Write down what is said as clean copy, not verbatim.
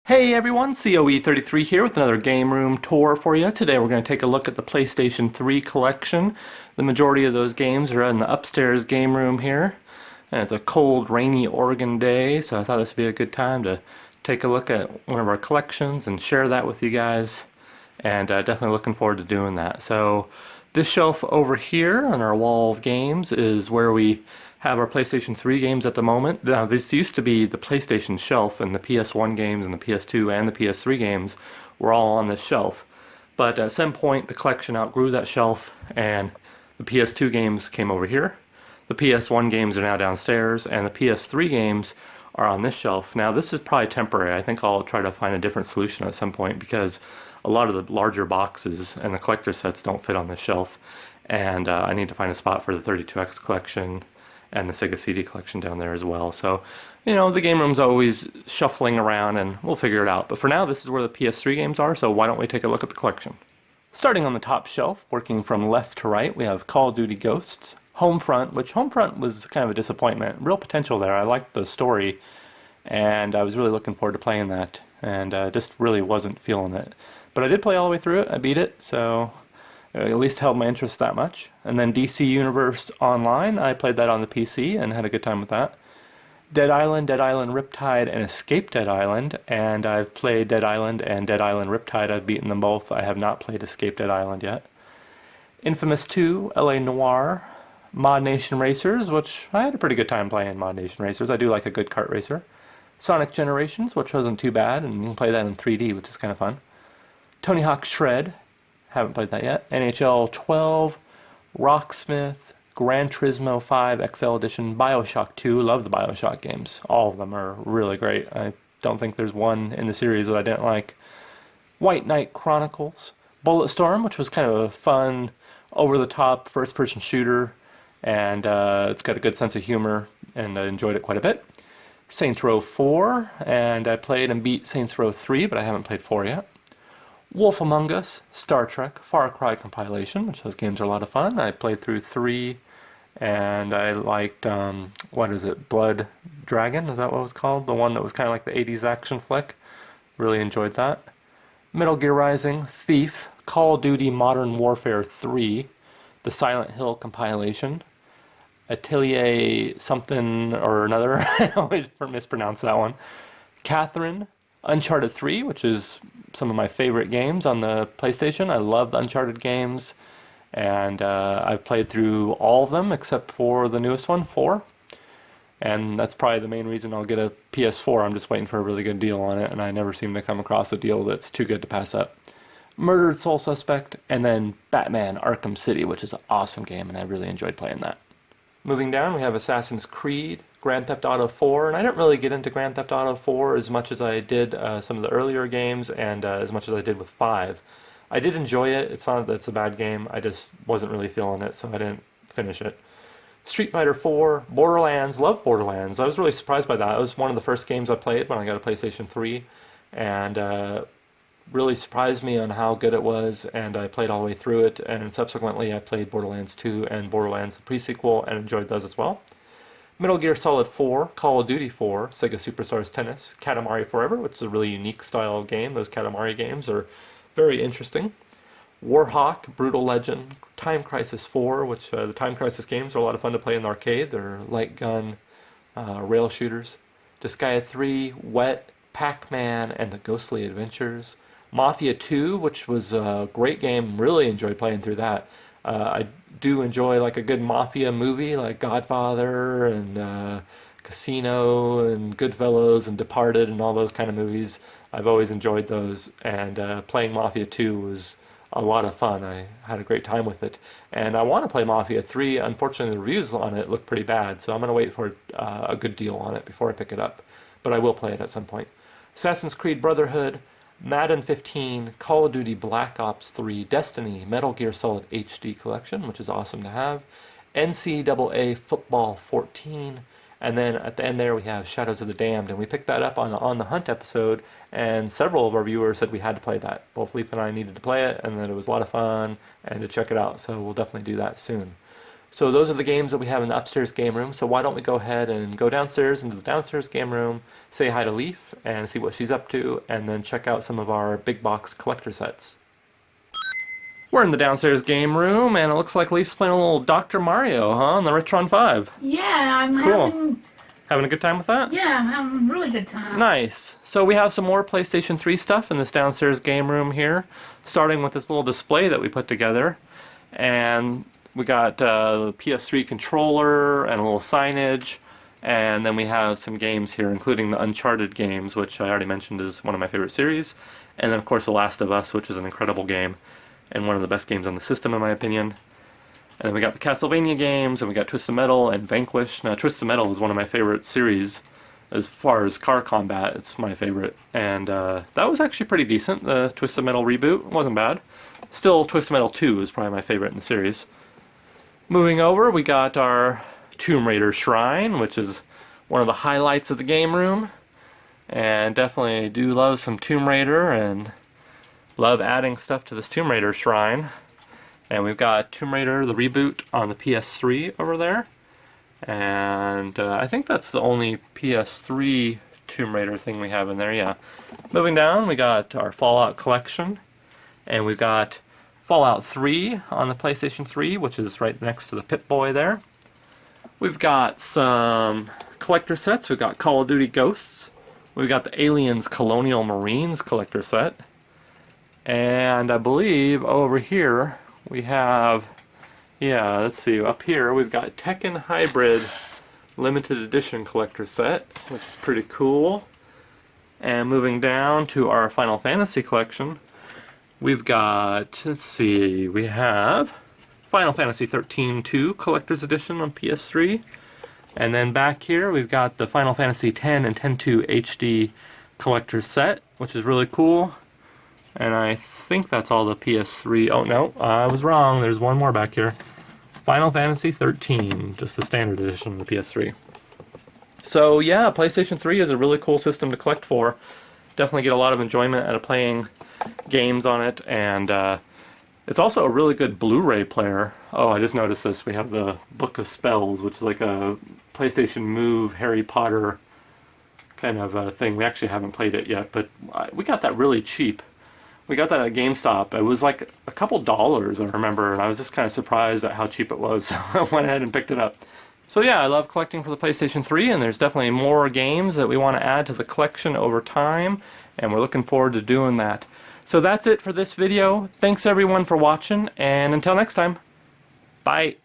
Hey everyone, COE33 here with another game room tour for you. Today we're going to take a look at the PlayStation 3 collection. The majority of those games are in the upstairs game room here. And it's a cold, rainy Oregon day, so I thought this would be a good time to take a look at one of our collections and share that with you guys. And definitely looking forward to doing that. So this shelf over here on our wall of games is where we have our PlayStation 3 games at the moment. Now, this used to be the PlayStation shelf, and the PS1 games and the PS2 and the PS3 games were all on this shelf. But at some point, the collection outgrew that shelf, and the PS2 games came over here. The PS1 games are now downstairs, and the PS3 games are on this shelf. Now, this is probably temporary. I think I'll try to find a different solution at some point because a lot of the larger boxes and the collector sets don't fit on this shelf, and I need to find a spot for the 32X collection and the Sega CD collection down there as well. So, you know, the game room's always shuffling around and we'll figure it out. But for now, this is where the PS3 games are, so why don't we take a look at the collection. Starting on the top shelf, working from left to right, we have Call of Duty Ghosts, Homefront, which Homefront was kind of a disappointment. Real potential there. I liked the story, and I was really looking forward to playing that, and just really wasn't feeling it. But I did play all the way through it. I beat it, so at least held my interest that much. And then DC Universe Online, I played that on the PC and had a good time with that. Dead Island, Riptide, and Escape Dead Island, and I've played Dead Island and Dead Island Riptide. I've beaten them both. I have not played Escape Dead Island yet. Infamous 2, LA Noire, Mod Nation Racers, which I had a pretty good time playing Mod Nation Racers. I do like a good kart racer. Sonic Generations, which wasn't too bad, and you can play that in 3D, which is kind of fun. Tony Hawk Shred, haven't played that yet. NHL 12, Rocksmith, Gran Turismo 5 XL Edition, Bioshock 2. Love the Bioshock games. All of them are really great. I don't think there's one in the series that I didn't like. White Knight Chronicles, Bulletstorm, which was kind of a fun, over-the-top first-person shooter, and it's got a good sense of humor, and I enjoyed it quite a bit. Saints Row 4, and I played and beat Saints Row 3, but I haven't played 4 yet. Wolf Among Us, Star Trek, Far Cry compilation, which those games are a lot of fun. I played through 3, and I liked, what is it, Blood Dragon, is that what it was called? The one that was kind of like the 80s action flick. Really enjoyed that. Metal Gear Rising, Thief, Call of Duty Modern Warfare 3, the Silent Hill compilation, Atelier something or another, I always mispronounce that one. Catherine, Uncharted 3, which is some of my favorite games on the PlayStation. I love the Uncharted games, and I've played through all of them except for the newest one, 4. And that's probably the main reason I'll get a PS4. I'm just waiting for a really good deal on it, and I never seem to come across a deal that's too good to pass up. Murdered Soul Suspect, and then Batman Arkham City, which is an awesome game, and I really enjoyed playing that. Moving down, we have Assassin's Creed, Grand Theft Auto 4, and I didn't really get into Grand Theft Auto 4 as much as I did some of the earlier games, and as much as I did with 5. I did enjoy it. It's not that it's a bad game. I just wasn't really feeling it, so I didn't finish it. Street Fighter 4, Borderlands, love Borderlands. I was really surprised by that. It was one of the first games I played when I got a PlayStation 3, and really surprised me on how good it was, and I played all the way through it, and subsequently I played Borderlands 2 and Borderlands the pre-sequel and enjoyed those as well. Metal Gear Solid 4, Call of Duty 4, Sega Superstars Tennis, Katamari Forever, which is a really unique style of game. Those Katamari games are very interesting. Warhawk, Brutal Legend, Time Crisis 4, which the Time Crisis games are a lot of fun to play in the arcade. They're light gun rail shooters. Disgaea 3, Wet, Pac-Man, and the Ghostly Adventures. Mafia 2, which was a great game, really enjoyed playing through that. I do enjoy like a good mafia movie like Godfather and Casino and Goodfellas and Departed and all those kind of movies. I've always enjoyed those, and playing Mafia 2 was a lot of fun. I had a great time with it. And I want to play Mafia 3. Unfortunately, the reviews on it look pretty bad, so I'm going to wait for a good deal on it before I pick it up. But I will play it at some point. Assassin's Creed Brotherhood, Madden 15, Call of Duty Black Ops 3, Destiny, Metal Gear Solid HD Collection, which is awesome to have, NCAA Football 14, and then at the end there we have Shadows of the Damned, and we picked that up on the Hunt episode, and several of our viewers said we had to play that. Both Leaf and I needed to play it, and that it was a lot of fun, and to check it out, so we'll definitely do that soon. So those are the games that we have in the upstairs game room. So why don't we go ahead and go downstairs into the downstairs game room, say hi to Leaf, and see what she's up to, and then check out some of our big box collector sets. We're in the downstairs game room, and it looks like Leaf's playing a little Dr. Mario, huh, on the Retron 5. Yeah, I'm Cool. Having a good time with that? Yeah, I'm having a really good time. Nice. So we have some more PlayStation 3 stuff in this downstairs game room here, starting with this little display that we put together. And we got the PS3 controller and a little signage, and then we have some games here, including the Uncharted games, which I already mentioned is one of my favorite series, and then of course The Last of Us, which is an incredible game, and one of the best games on the system in my opinion. And then we got the Castlevania games, and we got Twisted Metal and Vanquish. Now Twisted Metal is one of my favorite series as far as car combat. It's my favorite, and that was actually pretty decent. The Twisted Metal reboot wasn't bad. Still, Twisted Metal 2 is probably my favorite in the series. Moving over, we got our Tomb Raider Shrine, which is one of the highlights of the game room. And definitely do love some Tomb Raider and love adding stuff to this Tomb Raider Shrine. And we've got Tomb Raider, the reboot, on the PS3 over there. And I think that's the only PS3 Tomb Raider thing we have in there, yeah. Moving down, we got our Fallout collection. And we've got Fallout 3 on the PlayStation 3, which is right next to the Pip-Boy there. We've got some collector sets. We've got Call of Duty Ghosts. We've got the Aliens Colonial Marines collector set. And I believe over here we have, yeah, let's see, up here we've got Tekken Hybrid limited edition collector set, which is pretty cool. And moving down to our Final Fantasy collection, we've got, let's see, we have Final Fantasy 13-2 Collector's Edition on PS3. And then back here we've got the Final Fantasy 10 and 10-2 HD Collector's Set, which is really cool. And I think that's all the PS3. Oh no, I was wrong. There's one more back here. Final Fantasy 13, just the standard edition of the PS3. So yeah, PlayStation 3 is a really cool system to collect for. Definitely get a lot of enjoyment out of playing games on it, and it's also a really good Blu-ray player. Oh, I just noticed this. We have the Book of Spells, which is like a PlayStation Move Harry Potter kind of thing. We actually haven't played it yet, but we got that really cheap. We got that at GameStop. It was like a couple dollars, I remember, and I was just kind of surprised at how cheap it was. So I went ahead and picked it up. So yeah, I love collecting for the PlayStation 3, and there's definitely more games that we want to add to the collection over time, and we're looking forward to doing that. So that's it for this video. Thanks everyone for watching, and until next time, bye.